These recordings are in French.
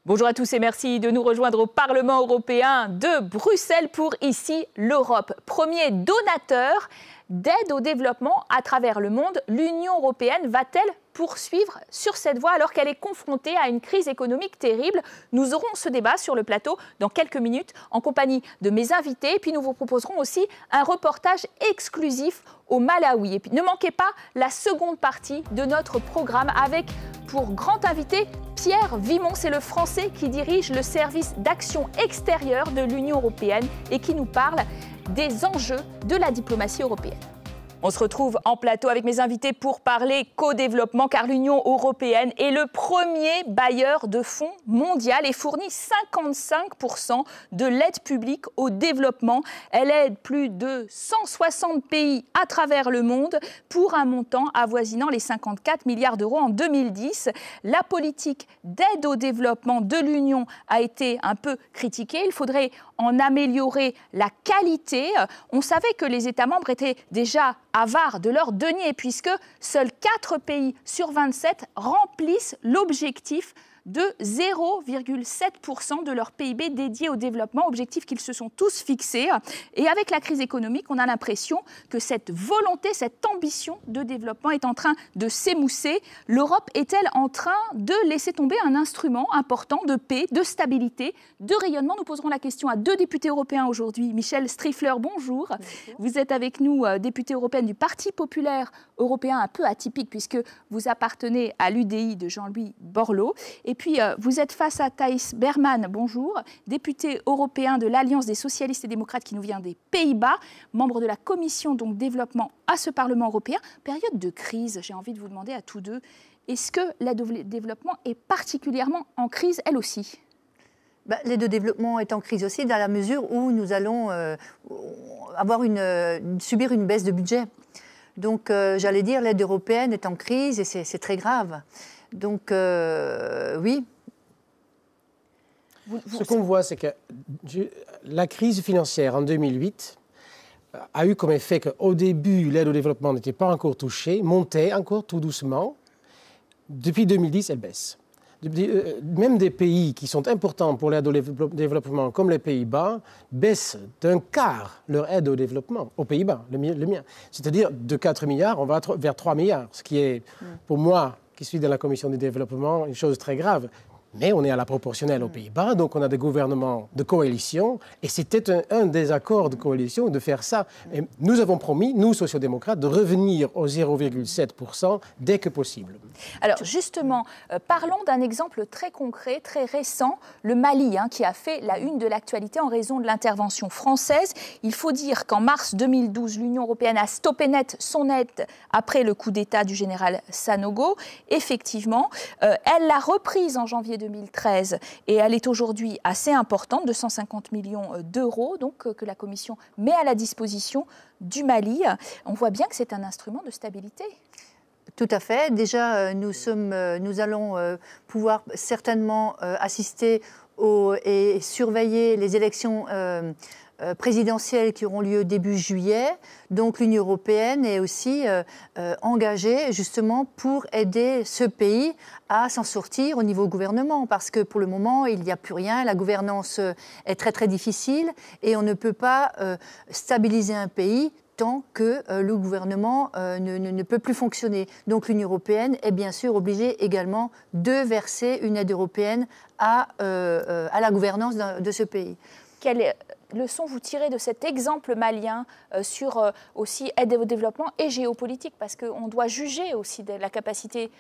Bonjour à tous et merci de nous rejoindre au Parlement européen de Bruxelles pour Ici l'Europe. Premier donateur d'aide au développement à travers le monde, l'Union européenne va-t-elle poursuivre sur cette voie alors qu'elle est confrontée à une crise économique terrible? Nous aurons ce débat sur le plateau dans quelques minutes en compagnie de mes invités. Et puis nous vous proposerons aussi un reportage exclusif au Malawi. Et puis ne manquez pas la seconde partie de notre programme avec pour grand invité Pierre Vimont. C'est le Français qui dirige le service d'action extérieure de l'Union européenne et qui nous parle des enjeux de la diplomatie européenne. On se retrouve en plateau avec mes invités pour parler co-développement car l'Union européenne est le premier bailleur de fonds mondial et fournit 55% de l'aide publique au développement. Elle aide plus de 160 pays à travers le monde pour un montant avoisinant les 54 milliards d'euros en 2010. La politique d'aide au développement de l'Union a été un peu critiquée. Il faudrait en améliorer la qualité. On savait que les États membres étaient déjà avares de leurs deniers puisque seuls 4 pays sur 27 remplissent l'objectif de 0,7% de leur PIB dédié au développement, objectif qu'ils se sont tous fixés. Et avec la crise économique, on a l'impression que cette volonté, cette ambition de développement est en train de s'émousser. L'Europe est-elle en train de laisser tomber un instrument important de paix, de stabilité, de rayonnement? Nous poserons la question à 2 députés européens aujourd'hui. Michel Striffler, bonjour. Bonjour. Vous êtes avec nous, députée européenne du Parti populaire européen, un peu atypique puisque vous appartenez à l'UDI de Jean-Louis Borloo. Et puis, vous êtes face à Thijs Berman, bonjour, député européen de l'Alliance des socialistes et démocrates qui nous vient des Pays-Bas, membre de la commission donc, développement à ce Parlement européen. Période de crise, j'ai envie de vous demander à tous deux, est-ce que l'aide au développement est particulièrement en crise, elle aussi ? L'aide au développement est en crise aussi dans la mesure où nous allons subir une baisse de budget. Donc, j'allais dire, l'aide européenne est en crise et c'est très grave. Donc, oui. Ce qu'on voit, c'est que la crise financière en 2008 a eu comme effet qu'au début, l'aide au développement n'était pas encore touchée, montait encore tout doucement. Depuis 2010, elle baisse. Même des pays qui sont importants pour l'aide au développement, comme les Pays-Bas, baissent d'un quart leur aide au développement, aux Pays-Bas, le mien. C'est-à-dire de 4 milliards, on va vers 3 milliards, ce qui est, pour moi, qui suis dans la commission du développement, une chose très grave. Mais on est à la proportionnelle aux Pays-Bas, donc on a des gouvernements de coalition, et c'était un des accords de coalition de faire ça. Et nous avons promis, nous, sociodémocrates, de revenir aux 0,7% dès que possible. Alors justement, parlons d'un exemple très concret, très récent, le Mali, qui a fait la une de l'actualité en raison de l'intervention française. Il faut dire qu'en mars 2012, l'Union européenne a stoppé net son aide après le coup d'État du général Sanogo. Effectivement, elle l'a reprise en janvier 2013 et elle est aujourd'hui assez importante, 250 millions d'euros donc, que la Commission met à la disposition du Mali. On voit bien que c'est un instrument de stabilité. Tout à fait. Déjà, nous allons pouvoir certainement assister et surveiller les élections présidentielles qui auront lieu début juillet. Donc l'Union européenne est aussi engagée justement pour aider ce pays à s'en sortir au niveau gouvernement. Parce que pour le moment, il n'y a plus rien. La gouvernance est très très difficile et on ne peut pas stabiliser un pays tant que le gouvernement ne peut plus fonctionner. Donc l'Union européenne est bien sûr obligée également de verser une aide européenne à la gouvernance de ce pays. Quelle leçon vous tirez de cet exemple malien sur aussi aide au développement et géopolitique? Parce qu'on doit juger aussi de la capacité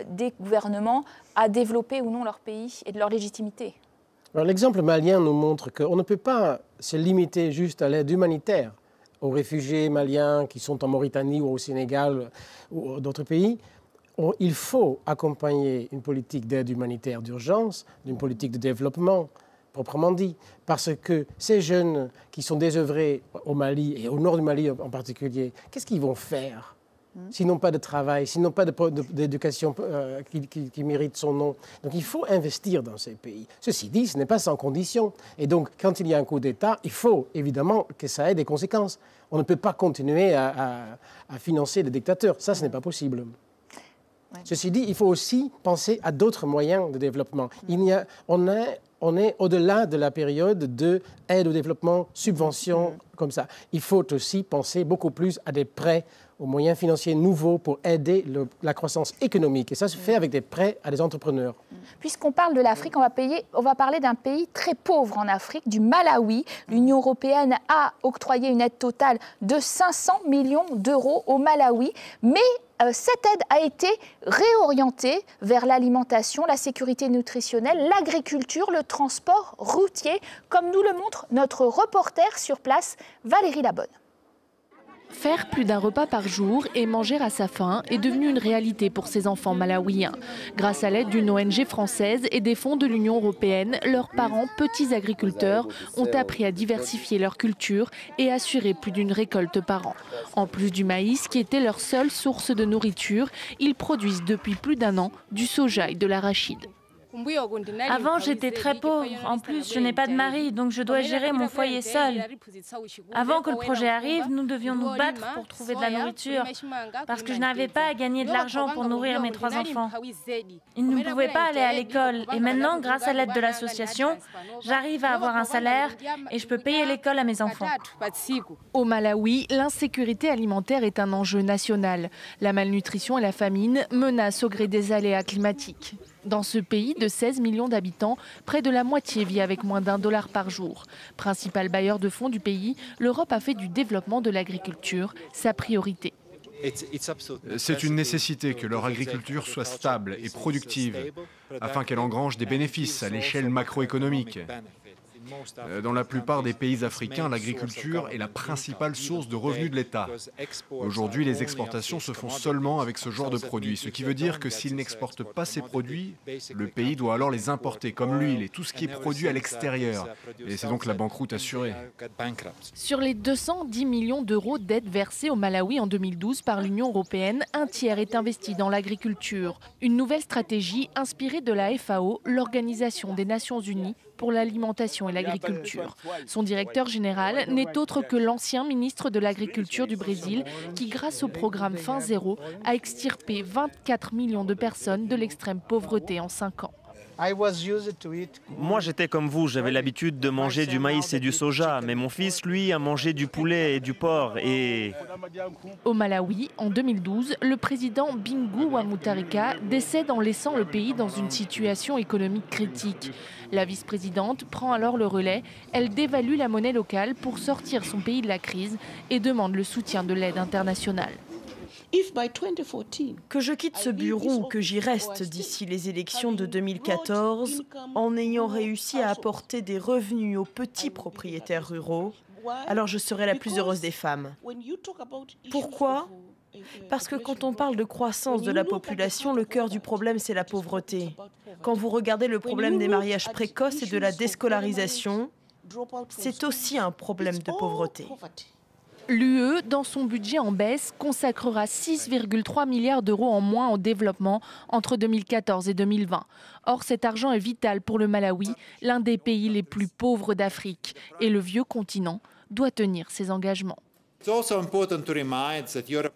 des gouvernements à développer ou non leur pays et de leur légitimité. Alors, l'exemple malien nous montre qu'on ne peut pas se limiter juste à l'aide humanitaire aux réfugiés maliens qui sont en Mauritanie ou au Sénégal ou d'autres pays. Il faut accompagner une politique d'aide humanitaire d'urgence, d'une politique de développement, proprement dit, parce que ces jeunes qui sont désœuvrés au Mali, et au nord du Mali en particulier, qu'est-ce qu'ils vont faire s'ils n'ont pas de travail, s'ils n'ont pas d'éducation qui mérite son nom? Donc il faut investir dans ces pays. Ceci dit, ce n'est pas sans condition. Et donc, quand il y a un coup d'État, il faut évidemment que ça ait des conséquences. On ne peut pas continuer à financer des dictateurs. Ça, ce n'est pas possible. Ouais. Ceci dit, il faut aussi penser à d'autres moyens de développement. On est au-delà de la période d'aide au développement, subventions, comme ça. Il faut aussi penser beaucoup plus à des prêts, aux moyens financiers nouveaux pour aider la croissance économique. Et ça se fait avec des prêts à des entrepreneurs. Puisqu'on parle de l'Afrique, on va parler d'un pays très pauvre en Afrique, du Malawi. L'Union européenne a octroyé une aide totale de 500 millions d'euros au Malawi, mais cette aide a été réorientée vers l'alimentation, la sécurité nutritionnelle, l'agriculture, le transport routier, comme nous le montre notre reporter sur place, Valérie Labonne. Faire plus d'un repas par jour et manger à sa faim est devenu une réalité pour ces enfants malawiens. Grâce à l'aide d'une ONG française et des fonds de l'Union européenne, leurs parents, petits agriculteurs, ont appris à diversifier leur culture et assurer plus d'une récolte par an. En plus du maïs, qui était leur seule source de nourriture, ils produisent depuis plus d'un an du soja et de l'arachide. Avant, j'étais très pauvre. En plus, je n'ai pas de mari, donc je dois gérer mon foyer seul. Avant que le projet arrive, nous devions nous battre pour trouver de la nourriture, parce que je n'avais pas à gagner de l'argent pour nourrir mes 3 enfants. Ils ne pouvaient pas aller à l'école. Et maintenant, grâce à l'aide de l'association, j'arrive à avoir un salaire et je peux payer l'école à mes enfants. Au Malawi, l'insécurité alimentaire est un enjeu national. La malnutrition et la famine menacent au gré des aléas climatiques. Dans ce pays de 16 millions d'habitants, près de la moitié vit avec moins d'$1 par jour. Principal bailleur de fonds du pays, l'Europe a fait du développement de l'agriculture sa priorité. C'est une nécessité que leur agriculture soit stable et productive, afin qu'elle engrange des bénéfices à l'échelle macroéconomique. Dans la plupart des pays africains, l'agriculture est la principale source de revenus de l'État. Aujourd'hui, les exportations se font seulement avec ce genre de produits, ce qui veut dire que s'il n'exporte pas ces produits, le pays doit alors les importer, comme l'huile et tout ce qui est produit à l'extérieur. Et c'est donc la banqueroute assurée. Sur les 210 millions d'euros d'aide versée au Malawi en 2012 par l'Union européenne, un tiers est investi dans l'agriculture. Une nouvelle stratégie inspirée de la FAO, l'Organisation des Nations Unies pour l'alimentation et l'agriculture. Son directeur général n'est autre que l'ancien ministre de l'Agriculture du Brésil qui, grâce au programme Faim Zéro, a extirpé 24 millions de personnes de l'extrême pauvreté en 5 ans. Moi, j'étais comme vous, j'avais l'habitude de manger du maïs et du soja, mais mon fils, lui, a mangé du poulet et du porc et... Au Malawi, en 2012, le président Bingu wa Mutharika décède en laissant le pays dans une situation économique critique. La vice-présidente prend alors le relais, elle dévalue la monnaie locale pour sortir son pays de la crise et demande le soutien de l'aide internationale. Que je quitte ce bureau ou que j'y reste d'ici les élections de 2014, en ayant réussi à apporter des revenus aux petits propriétaires ruraux, alors je serai la plus heureuse des femmes. Pourquoi ? Parce que quand on parle de croissance de la population, le cœur du problème, c'est la pauvreté. Quand vous regardez le problème des mariages précoces et de la déscolarisation, c'est aussi un problème de pauvreté. L'UE, dans son budget en baisse, consacrera 6,3 milliards d'euros en moins au développement entre 2014 et 2020. Or, cet argent est vital pour le Malawi, l'un des pays les plus pauvres d'Afrique. Et le vieux continent doit tenir ses engagements.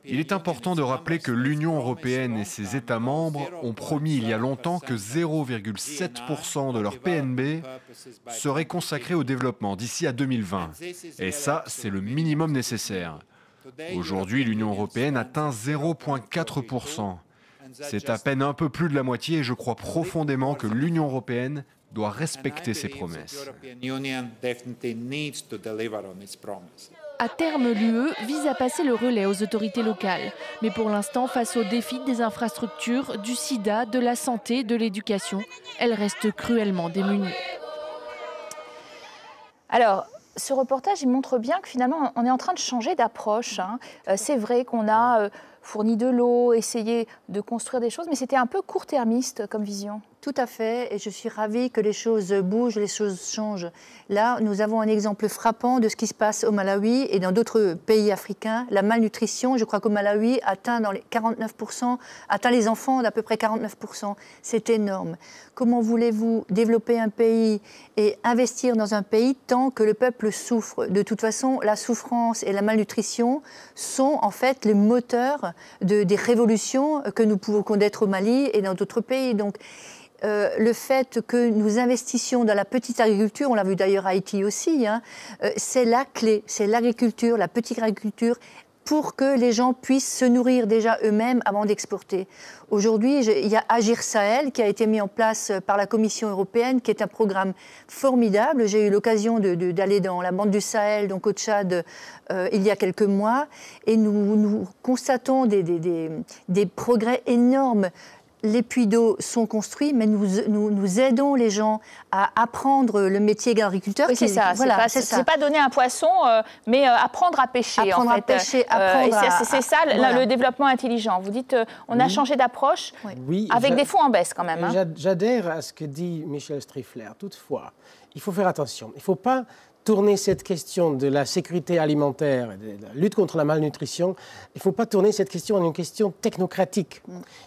Il est important de rappeler que l'Union européenne et ses États membres ont promis il y a longtemps que 0,7% de leur PNB serait consacré au développement d'ici à 2020. Et ça, c'est le minimum nécessaire. Aujourd'hui, l'Union européenne atteint 0,4%. C'est à peine un peu plus de la moitié et je crois profondément que l'Union européenne doit respecter ses promesses. À terme, l'UE vise à passer le relais aux autorités locales. Mais pour l'instant, face aux défis des infrastructures, du sida, de la santé, de l'éducation, elle reste cruellement démunie. Alors, ce reportage, il montre bien que finalement, on est en train de changer d'approche. C'est vrai qu'on a fourni de l'eau, essayé de construire des choses, mais c'était un peu court-termiste comme vision. Tout à fait, et je suis ravie que les choses bougent, les choses changent. Là, nous avons un exemple frappant de ce qui se passe au Malawi et dans d'autres pays africains. La malnutrition, je crois qu'au Malawi, atteint dans les 49%, atteint les enfants d'à peu près 49%. C'est énorme. Comment voulez-vous développer un pays et investir dans un pays tant que le peuple souffre ? De toute façon, la souffrance et la malnutrition sont en fait les moteurs des révolutions que nous pouvons connaître au Mali et dans d'autres pays. Donc, le fait que nous investissions dans la petite agriculture, on l'a vu d'ailleurs à Haïti aussi, hein, c'est la clé, c'est l'agriculture, la petite agriculture, pour que les gens puissent se nourrir déjà eux-mêmes avant d'exporter. Aujourd'hui, il y a Agir Sahel qui a été mis en place par la Commission européenne, qui est un programme formidable. J'ai eu l'occasion d'aller dans la bande du Sahel, donc au Tchad, il y a quelques mois, et nous constatons des progrès énormes. Les puits d'eau sont construits, mais nous aidons les gens à apprendre le métier d'agriculteur. Oui, c'est ça. Voilà, c'est pas donner un poisson, mais apprendre à pêcher. Apprendre à pêcher, apprendre c'est ça le développement intelligent. Vous dites, on a changé d'approche, avec des fonds en baisse quand même. Hein. J'adhère à ce que dit Michel Striffler. Toutefois, il faut faire attention. Il ne faut pas tourner cette question de la sécurité alimentaire, de la lutte contre la malnutrition, il ne faut pas tourner cette question en une question technocratique.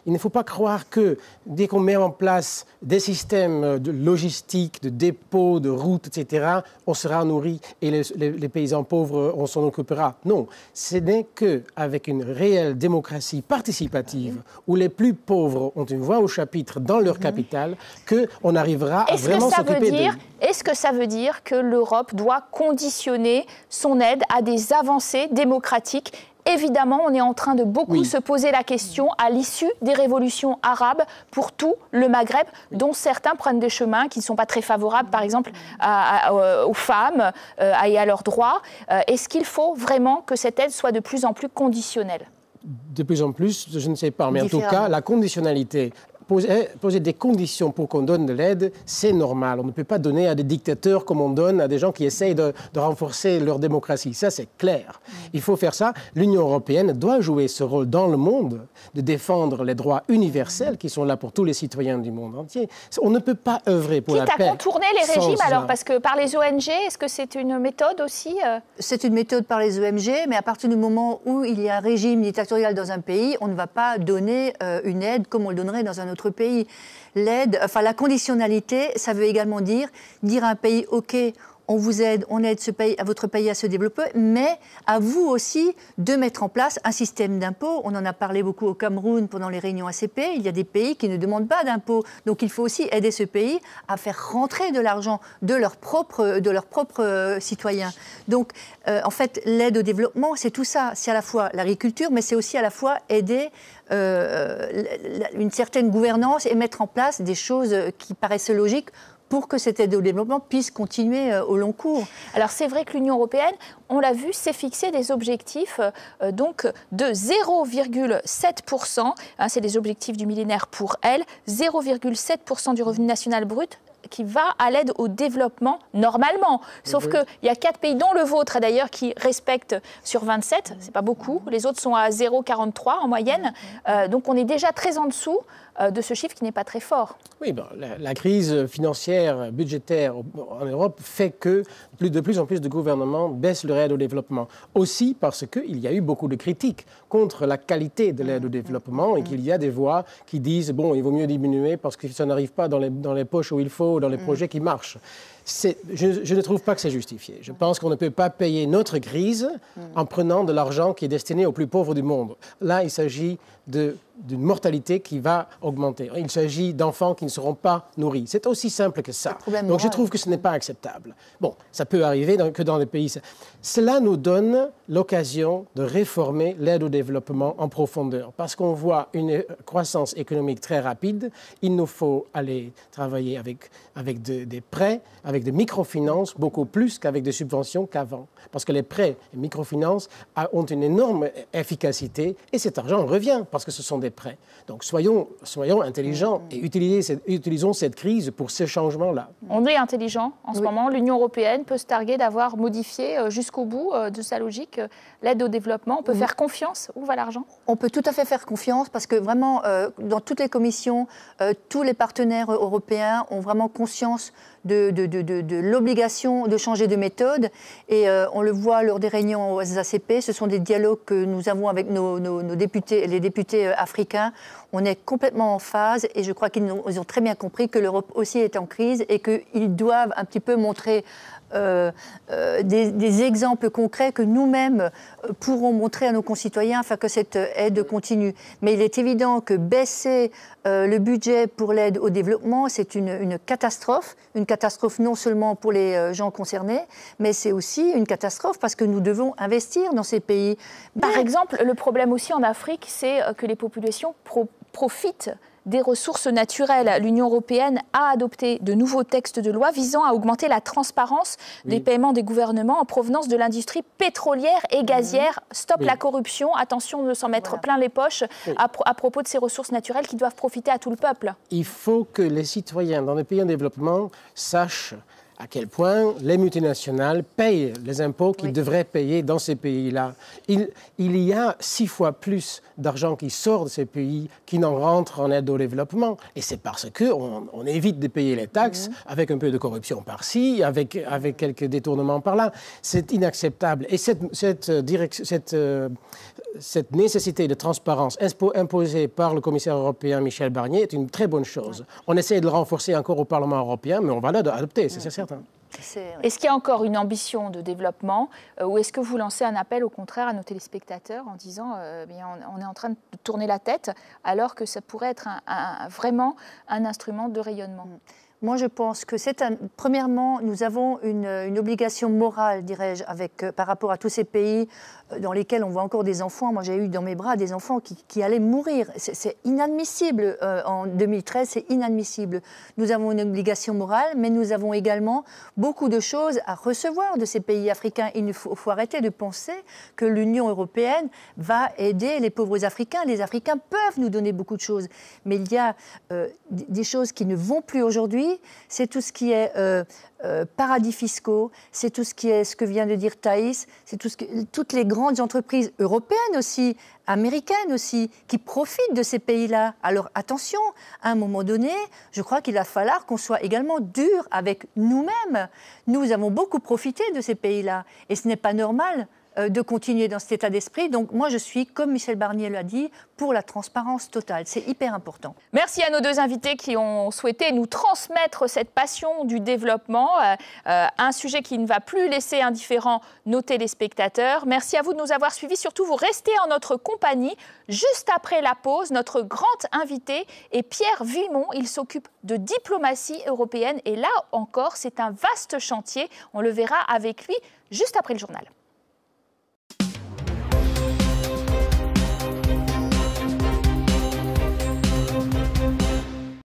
Il ne faut pas croire que dès qu'on met en place des systèmes de logistique, de dépôts, de routes, etc., on sera nourri et les paysans pauvres, on s'en occupera. Non, ce n'est qu'avec une réelle démocratie participative, où les plus pauvres ont une voix au chapitre dans leur capitale, qu'on arrivera à vraiment s'occuper d'eux. Est-ce que ça veut dire que l'Europe doit conditionner son aide à des avancées démocratiques? Évidemment, on est en train de beaucoup se poser la question à l'issue des révolutions arabes pour tout le Maghreb, dont certains prennent des chemins qui ne sont pas très favorables, par exemple, aux femmes et à leurs droits. Est-ce qu'il faut vraiment que cette aide soit de plus en plus conditionnelle? De plus en plus, je ne sais pas, mais en tout cas, la conditionnalité... Poser des conditions pour qu'on donne de l'aide, c'est normal. On ne peut pas donner à des dictateurs comme on donne à des gens qui essayent de renforcer leur démocratie. Ça, c'est clair. Il faut faire ça. L'Union européenne doit jouer ce rôle dans le monde, de défendre les droits universels qui sont là pour tous les citoyens du monde entier. On ne peut pas œuvrer pour la paix. Quitte à contourner les régimes, alors, parce que par les ONG, est-ce que c'est une méthode aussi C'est une méthode par les ONG, mais à partir du moment où il y a un régime dictatorial dans un pays, on ne va pas donner une aide comme on le donnerait dans un autre pays. L'aide, enfin la conditionnalité, ça veut également dire à un pays, OK, on vous aide, on aide votre pays à se développer, mais à vous aussi de mettre en place un système d'impôt. On en a parlé beaucoup au Cameroun pendant les réunions ACP. Il y a des pays qui ne demandent pas d'impôt. Donc il faut aussi aider ce pays à faire rentrer de l'argent de leurs propres citoyens. Donc en fait, l'aide au développement, c'est tout ça. C'est à la fois l'agriculture, mais c'est aussi à la fois aider une certaine gouvernance et mettre en place des choses qui paraissent logiques pour que cette aide au développement puisse continuer au long cours. Alors c'est vrai que l'Union européenne, on l'a vu, s'est fixé des objectifs donc de 0,7%, c'est les objectifs du millénaire pour elle, 0,7% du revenu national brut qui va à l'aide au développement normalement. Sauf qu'il y a 4 pays, dont le vôtre d'ailleurs, qui respectent sur 27, c'est pas beaucoup, les autres sont à 0,43 en moyenne, donc on est déjà très en dessous de ce chiffre qui n'est pas très fort. Oui, la crise financière, budgétaire en Europe fait que de plus en plus de gouvernements baissent leur aide au développement. Aussi parce qu'il y a eu beaucoup de critiques contre la qualité de l'aide au développement et qu'il y a des voix qui disent bon, il vaut mieux diminuer parce que ça n'arrive pas dans les poches où il faut, dans les projets qui marchent. Je ne trouve pas que c'est justifié. Je pense qu'on ne peut pas payer notre crise en prenant de l'argent qui est destiné aux plus pauvres du monde. Là, il s'agit d'une mortalité qui va augmenter. Il s'agit d'enfants qui ne seront pas nourris. C'est aussi simple que ça. Donc je trouve que ce n'est pas acceptable. Bon, ça peut arriver que dans les pays... Cela nous donne l'occasion de réformer l'aide au développement en profondeur. Parce qu'on voit une croissance économique très rapide, il nous faut aller travailler avec des prêts, avec des microfinances, beaucoup plus qu'avec des subventions qu'avant. Parce que les prêts et microfinances ont une énorme efficacité et cet argent revient parce que ce sont des prêts. Donc soyons intelligents et utilisons cette crise pour ces changements-là. On est intelligent en ce moment. L'Union européenne peut se targuer d'avoir modifié jusqu'au bout de sa logique l'aide au développement. On peut faire confiance. Où va l'argent? On peut tout à fait faire confiance parce que vraiment, dans toutes les commissions, tous les partenaires européens ont vraiment conscience de l'obligation de changer de méthode. Et on le voit lors des réunions aux ACP, ce sont des dialogues que nous avons avec nos députés, les députés africains. On est complètement en phase et je crois qu'ils ont très bien compris que l'Europe aussi est en crise et qu'ils doivent un petit peu montrer des exemples concrets que nous-mêmes pourrons montrer à nos concitoyens afin que cette aide continue. Mais il est évident que baisser le budget pour l'aide au développement, c'est une catastrophe non seulement pour les gens concernés, mais c'est aussi une catastrophe parce que nous devons investir dans ces pays. Par exemple, le problème aussi en Afrique, c'est que les populations profitent des ressources naturelles. L'Union européenne a adopté de nouveaux textes de loi visant à augmenter la transparence des paiements des gouvernements en provenance de l'industrie pétrolière et gazière. Stop la corruption, attention de s'en mettre plein les poches à propos de ces ressources naturelles qui doivent profiter à tout le peuple. Il faut que les citoyens dans les pays en développement sachent à quel point les multinationales payent les impôts qu'ils devraient payer dans ces pays-là. Il y a 6 fois plus d'argent qui sort de ces pays qui n'en rentre en aide au développement. Et c'est parce qu'on évite de payer les taxes avec un peu de corruption par-ci, avec quelques détournements par-là. C'est inacceptable. Et cette nécessité de transparence imposée par le commissaire européen Michel Barnier est une très bonne chose. On essaie de le renforcer encore au Parlement européen, mais on va l'adopter, c'est certain. Est-ce qu'il y a encore une ambition de développement ou est-ce que vous lancez un appel au contraire à nos téléspectateurs en disant on est en train de tourner la tête alors que ça pourrait être vraiment un instrument de rayonnement? Moi, je pense que premièrement, nous avons une obligation morale, dirais-je, par rapport à tous ces pays dans lesquels on voit encore des enfants. Moi, j'ai eu dans mes bras des enfants qui allaient mourir. C'est inadmissible. En 2013, c'est inadmissible. Nous avons une obligation morale, mais nous avons également beaucoup de choses à recevoir de ces pays africains. Il faut arrêter de penser que l'Union européenne va aider les pauvres Africains. Les Africains peuvent nous donner beaucoup de choses, mais il y a des choses qui ne vont plus aujourd'hui. C'est tout ce qui est paradis fiscaux, c'est tout ce qui est ce que vient de dire Thaïs, c'est toutes les grandes entreprises européennes aussi, américaines aussi, qui profitent de ces pays-là. Alors attention, à un moment donné, je crois qu'il va falloir qu'on soit également dur avec nous-mêmes. Nous avons beaucoup profité de ces pays-là et ce n'est pas normal de continuer dans cet état d'esprit. Donc moi, je suis, comme Michel Barnier l'a dit, pour la transparence totale. C'est hyper important. Merci à nos deux invités qui ont souhaité nous transmettre cette passion du développement, un sujet qui ne va plus laisser indifférents nos téléspectateurs. Merci à vous de nous avoir suivis. Surtout, vous restez en notre compagnie. Juste après la pause, notre grand invité est Pierre Vimont. Il s'occupe de diplomatie européenne et là encore, c'est un vaste chantier. On le verra avec lui juste après le journal.